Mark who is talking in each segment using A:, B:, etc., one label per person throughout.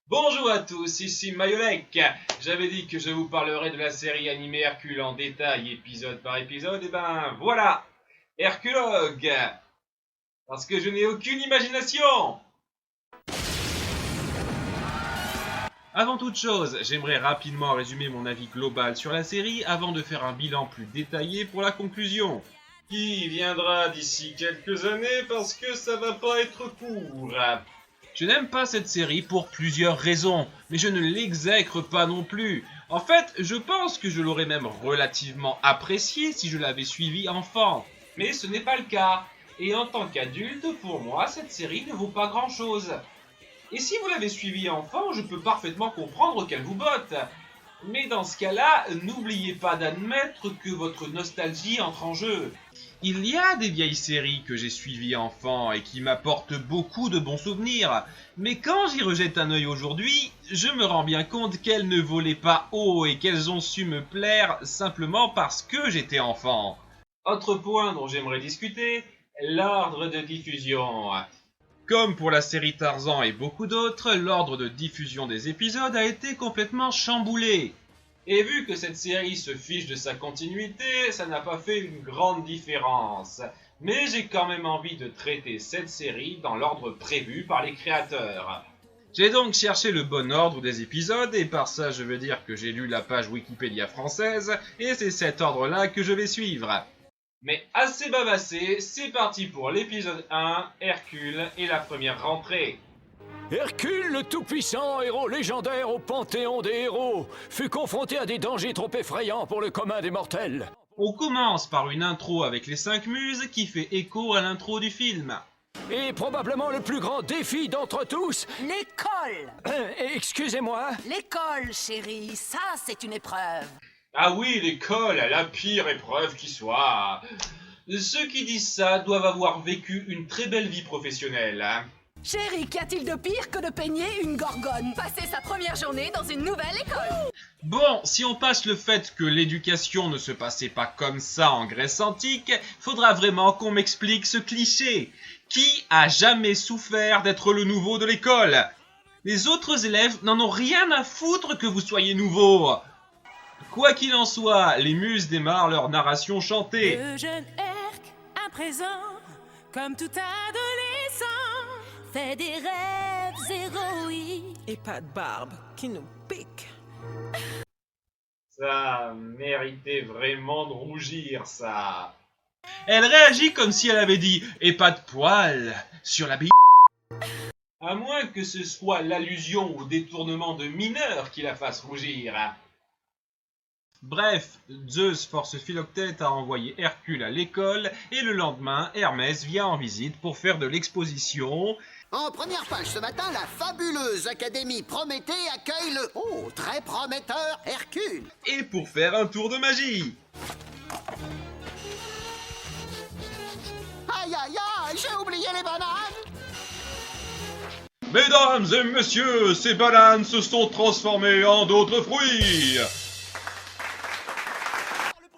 A: Bonjour à tous, ici Mayolek. J'avais dit que je vous parlerais de la série animée Hercule en détail, épisode par épisode, et ben voilà, Herculogue. Parce que je n'ai aucune imagination. Avant toute chose, j'aimerais rapidement résumer mon avis global sur la série avant de faire un bilan plus détaillé pour la conclusion. Qui viendra d'ici quelques années parce que ça va pas être court. Je n'aime pas cette série pour plusieurs raisons, mais je ne l'exècre pas non plus. En fait, je pense que je l'aurais même relativement appréciée si je l'avais suivie enfant. Mais ce n'est pas le cas. Et en tant qu'adulte, pour moi, cette série ne vaut pas grand-chose. Et si vous l'avez suivie enfant, je peux parfaitement comprendre qu'elle vous botte. Mais dans ce cas-là, n'oubliez pas d'admettre que votre nostalgie entre en jeu. Il y a des vieilles séries que j'ai suivies enfant et qui m'apportent beaucoup de bons souvenirs, mais quand j'y rejette un œil aujourd'hui, je me rends bien compte qu'elles ne volaient pas haut et qu'elles ont su me plaire simplement parce que j'étais enfant. Autre point dont j'aimerais discuter, l'ordre de diffusion. Comme pour la série Tarzan et beaucoup d'autres, l'ordre de diffusion des épisodes a été complètement chamboulé. Et vu que cette série se fiche de sa continuité, ça n'a pas fait une grande différence. Mais j'ai quand même envie de traiter cette série dans l'ordre prévu par les créateurs. J'ai donc cherché le bon ordre des épisodes, et par ça je veux dire que j'ai lu la page Wikipédia française, et c'est cet ordre-là que je vais suivre. Mais assez bavassé, c'est parti pour l'épisode 1, Hercule et la première rentrée.
B: Hercule, le tout-puissant héros légendaire au panthéon des héros, fut confronté à des dangers trop effrayants pour le commun des mortels.
A: On commence par une intro avec les 5 muses qui fait écho à l'intro du film.
B: Et probablement le plus grand défi d'entre tous...
C: L'école!
B: Excusez-moi.
C: L'école, chérie, ça c'est une épreuve.
A: Ah oui, l'école, la pire épreuve qui soit. Ceux qui disent ça doivent avoir vécu une très belle vie professionnelle.
C: Chérie, qu'y a-t-il de pire que de peigner une gorgone?
D: Passer sa première journée dans une nouvelle école.
A: Bon, si on passe le fait que l'éducation ne se passait pas comme ça en Grèce antique, faudra vraiment qu'on m'explique ce cliché. Qui a jamais souffert d'être le nouveau de l'école? Les autres élèves n'en ont rien à foutre que vous soyez nouveau. Quoi qu'il en soit, les muses démarrent leur narration chantée.
D: Le jeune Herc, à présent, comme tout adolescent, fait des rêves héroïques.
E: Et pas de barbe qui nous pique.
A: Ça méritait vraiment de rougir, ça. Elle réagit comme si elle avait dit « et pas de poils » sur la bille. À moins que ce soit l'allusion au détournement de mineurs qui la fasse rougir. Bref, Zeus force Philoctète à envoyer Hercule à l'école et le lendemain, Hermès vient en visite pour faire de l'exposition.
F: En première page ce matin, la fabuleuse Académie Prométhée accueille le très prometteur Hercule.
A: Et pour faire un tour de magie.
F: Aïe aïe aïe, j'ai oublié les bananes.
A: Mesdames et messieurs, ces bananes se sont transformées en d'autres fruits.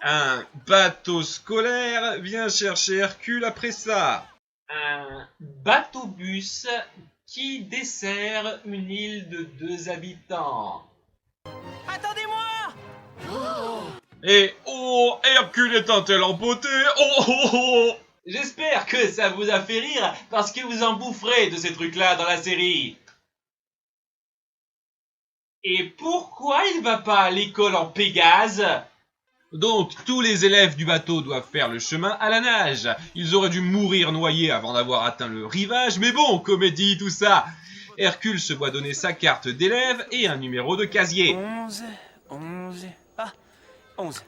A: Un bateau scolaire vient chercher Hercule après ça. Un bateau-bus qui dessert une île de 2 habitants.
D: Attendez-moi!
A: Et oh, Hercule est un tel en beauté. Oh, oh, oh. J'espère que ça vous a fait rire parce que vous en boufferez de ces trucs-là dans la série. Et pourquoi il va pas à l'école en Pégase? Donc, tous les élèves du bateau doivent faire le chemin à la nage. Ils auraient dû mourir noyés avant d'avoir atteint le rivage, mais bon, comédie, tout ça. Hercule se voit donner sa carte d'élève et un numéro de casier.
E: 11. Ah, 11.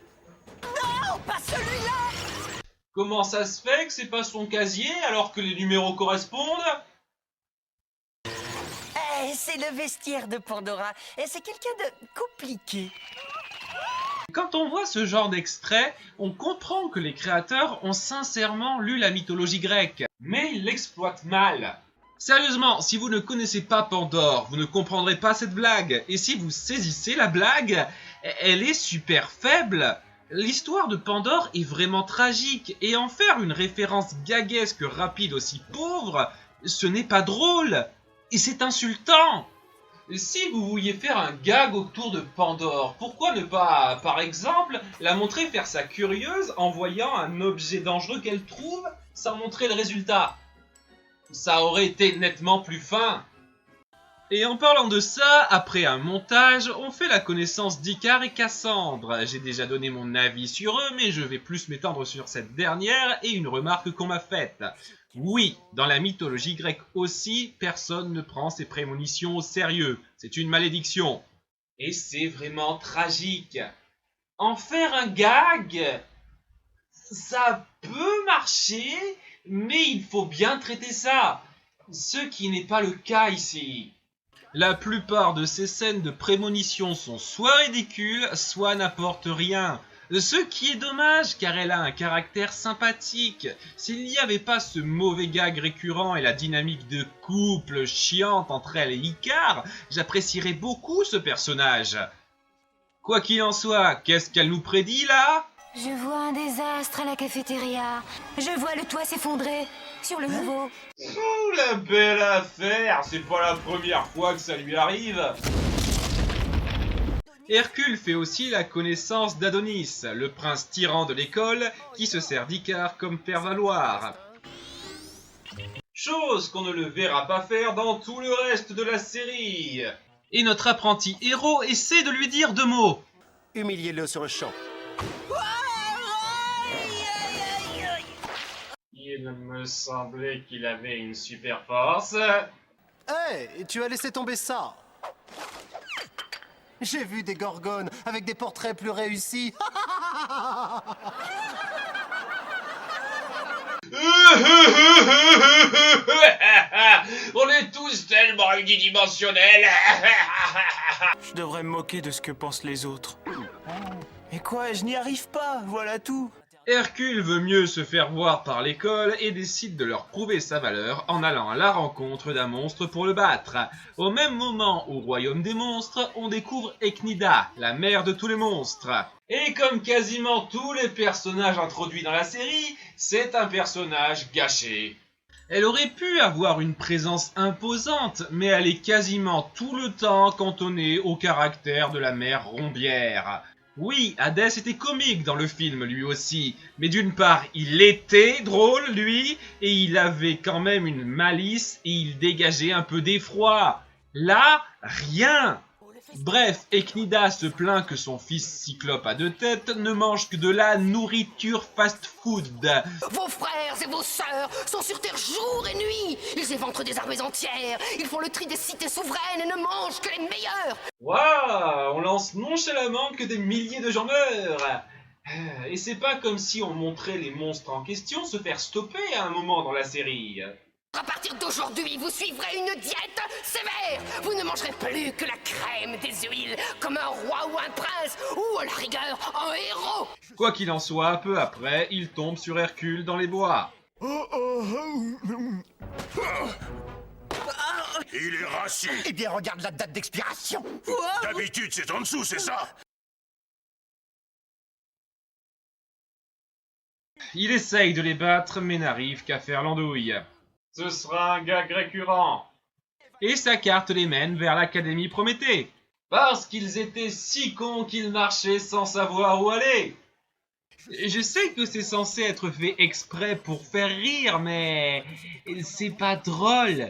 C: Non, pas celui-là!
A: Comment ça se fait que c'est pas son casier alors que les numéros correspondent?
G: C'est le vestiaire de Pandora. C'est quelqu'un de compliqué.
A: Quand on voit ce genre d'extrait, on comprend que les créateurs ont sincèrement lu la mythologie grecque. Mais ils l'exploitent mal. Sérieusement, si vous ne connaissez pas Pandore, vous ne comprendrez pas cette blague. Et si vous saisissez la blague, elle est super faible. L'histoire de Pandore est vraiment tragique, et en faire une référence gaguesque rapide aussi pauvre, ce n'est pas drôle. Et c'est insultant. Si vous vouliez faire un gag autour de Pandore, pourquoi ne pas, par exemple, la montrer faire sa curieuse en voyant un objet dangereux qu'elle trouve sans montrer le résultat? Ça aurait été nettement plus fin. Et en parlant de ça, après un montage, on fait la connaissance d'Icare et Cassandre. J'ai déjà donné mon avis sur eux, mais je vais plus m'étendre sur cette dernière et une remarque qu'on m'a faite. Oui, dans la mythologie grecque aussi, personne ne prend ses prémonitions au sérieux. C'est une malédiction. Et c'est vraiment tragique. En faire un gag, ça peut marcher, mais il faut bien traiter ça. Ce qui n'est pas le cas ici. La plupart de ces scènes de prémonition sont soit ridicules, soit n'apportent rien. Ce qui est dommage, car elle a un caractère sympathique. S'il n'y avait pas ce mauvais gag récurrent et la dynamique de couple chiante entre elle et Icare, j'apprécierais beaucoup ce personnage. Quoi qu'il en soit, qu'est-ce qu'elle nous prédit là?
H: Je vois un désastre à la cafétéria. Je vois le toit s'effondrer sur le nouveau.
A: Oh, la belle affaire! C'est pas la première fois que ça lui arrive. Hercule fait aussi la connaissance d'Adonis, le prince tyran de l'école qui se sert d'Icare comme faire-valoir. Chose qu'on ne le verra pas faire dans tout le reste de la série. Et notre apprenti héros essaie de lui dire 2 mots.
I: Humiliez-le sur le champ.
A: Il me semblait qu'il avait une super force.
I: Hey, tu as laissé tomber ça. J'ai vu des gorgones avec des portraits plus réussis.
A: On est tous tellement unidimensionnels.
E: Je devrais me moquer de ce que pensent les autres. Mais quoi, je n'y arrive pas, voilà tout.
A: Hercule veut mieux se faire voir par l'école et décide de leur prouver sa valeur en allant à la rencontre d'un monstre pour le battre. Au même moment, au royaume des monstres, on découvre Echnida, la mère de tous les monstres. Et comme quasiment tous les personnages introduits dans la série, c'est un personnage gâché. Elle aurait pu avoir une présence imposante, mais elle est quasiment tout le temps cantonnée au caractère de la mère Rombière. Oui, Hadès était comique dans le film lui aussi, mais d'une part, il était drôle, lui, et il avait quand même une malice et il dégageait un peu d'effroi. Là, rien. Bref, Echnida se plaint que son fils Cyclope à 2 têtes ne mange que de la nourriture fast-food.
C: Vos frères et vos sœurs sont sur terre jour et nuit. Ils éventrent des armées entières. Ils font le tri des cités souveraines et ne mangent que les meilleurs.
A: Waouh, on lance nonchalamment que des milliers de gens meurent. Et c'est pas comme si on montrait les monstres en question se faire stopper à un moment dans la série.
C: À partir d'aujourd'hui, vous suivrez une diète sévère. Vous ne mangerez plus que la crème des huiles, comme un roi ou un prince, ou à la rigueur, un héros.
A: Quoi qu'il en soit, peu après, il tombe sur Hercule dans les bois.
J: Il est raciste.
I: Eh bien, regarde la date d'expiration.
J: D'habitude, c'est en dessous, c'est ça?
A: Il essaye de les battre, mais n'arrive qu'à faire l'andouille. Ce sera un gag récurrent. Et sa carte les mène vers l'Académie Prométhée. Parce qu'ils étaient si cons qu'ils marchaient sans savoir où aller. Je sais que c'est censé être fait exprès pour faire rire, mais c'est pas drôle.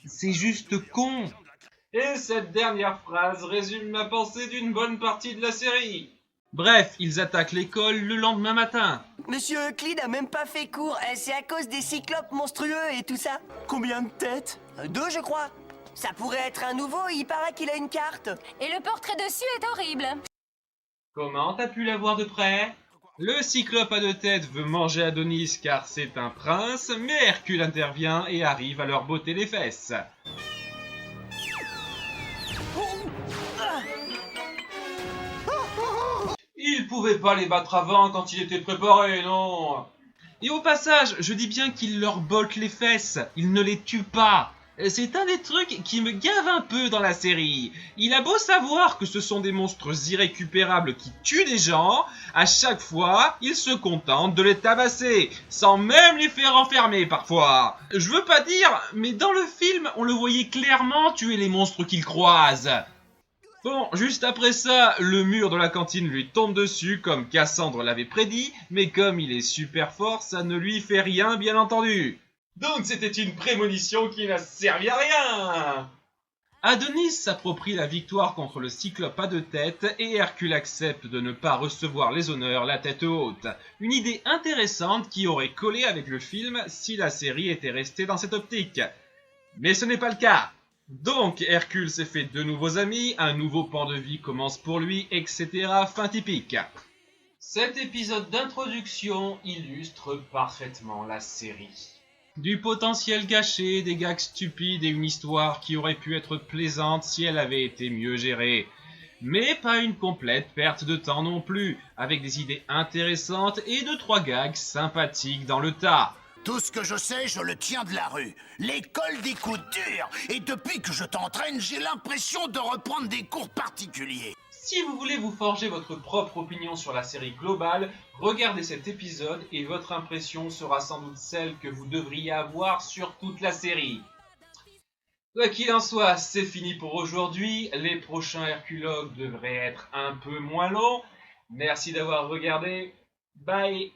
A: C'est juste con. Et cette dernière phrase résume ma pensée d'une bonne partie de la série. Bref, ils attaquent l'école le lendemain matin.
G: Monsieur Euclide a même pas fait cours, c'est à cause des cyclopes monstrueux et tout ça.
E: Combien de têtes?
G: 2, je crois. Ça pourrait être un nouveau, il paraît qu'il a une carte.
H: Et le portrait dessus est horrible.
A: Comment t'as pu la voir de près? Le Cyclope à 2 têtes veut manger Adonis car c'est un prince, mais Hercule intervient et arrive à leur botter les fesses. Il pouvait pas les battre avant quand il était préparé, non? Et au passage, je dis bien qu'il leur botte les fesses, il ne les tue pas. C'est un des trucs qui me gave un peu dans la série. Il a beau savoir que ce sont des monstres irrécupérables qui tuent des gens, à chaque fois, il se contente de les tabasser, sans même les faire enfermer parfois. Je veux pas dire, mais dans le film, on le voyait clairement tuer les monstres qu'il croise. Bon, juste après ça, le mur de la cantine lui tombe dessus comme Cassandre l'avait prédit, mais comme il est super fort, ça ne lui fait rien bien entendu. Donc c'était une prémonition qui n'a servi à rien. Adonis s'approprie la victoire contre le Cyclope à deux têtes et Hercule accepte de ne pas recevoir les honneurs la tête haute. Une idée intéressante qui aurait collé avec le film si la série était restée dans cette optique. Mais ce n'est pas le cas. Donc Hercule s'est fait de nouveaux amis, un nouveau pan de vie commence pour lui, etc. Fin typique. Cet épisode d'introduction illustre parfaitement la série. Du potentiel gâché, des gags stupides et une histoire qui aurait pu être plaisante si elle avait été mieux gérée. Mais pas une complète perte de temps non plus, avec des idées intéressantes et 2-3 gags sympathiques dans le tas.
J: Tout ce que je sais, je le tiens de la rue. L'école des coups durs. Et depuis que je t'entraîne, j'ai l'impression de reprendre des cours particuliers.
A: Si vous voulez vous forger votre propre opinion sur la série globale, regardez cet épisode et votre impression sera sans doute celle que vous devriez avoir sur toute la série. Quoi qu'il en soit, c'est fini pour aujourd'hui. Les prochains Herculogues devraient être un peu moins longs. Merci d'avoir regardé. Bye.